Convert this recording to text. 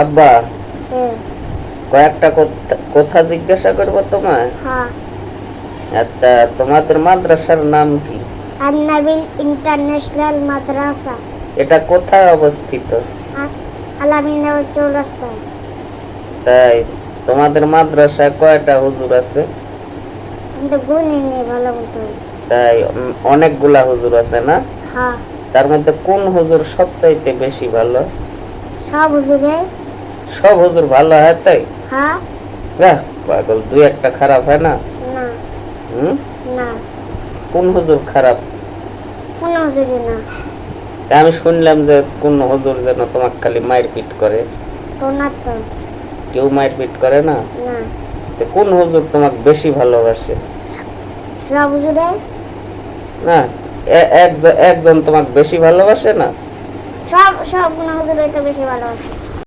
আব্বা, হ্যাঁ। কয়েকটা কথা জিজ্ঞাসা করবো তোমায়? হ্যাঁ। আচ্ছা, তোমাদের মাদ্রাসার নাম কি? আন-নাবিল ইন্টারন্যাশনাল মাদ্রাসা। এটা কোথায় অবস্থিত? আলামিনগর চৌরাস্তায়। তাই তোমাদের মাদ্রাসায় কয়টা হুজুর আছে? কিন্তু গুণই নেই ভালো মতো। তাই অনেকগুলা হুজুর আছে না? হ্যাঁ। তার মধ্যে কোন হুজুর সবচাইতে বেশি ভালো? সব হুজুরে। সব হুজুর ভালো হয় তাই? হ্যাঁ। বাহ, পাগল, দুই একটা খারাপ হয় না? না। হুম? না। কোন হুজুর খারাপ? কোন হুজুরে না। তা আমি শুনলাম যে কোন হুজুর যেন তোমাকে খালি মারপিট করে। তো না তো। কেউ মারপিট করে না? না। তো কোন হুজুর তোমাকে বেশি ভালোবাসে? সব হুজুরে। না, একজন তোমাকে বেশি ভালোবাসে না? সব সব হুজুরে তো বেশি ভালোবাসে।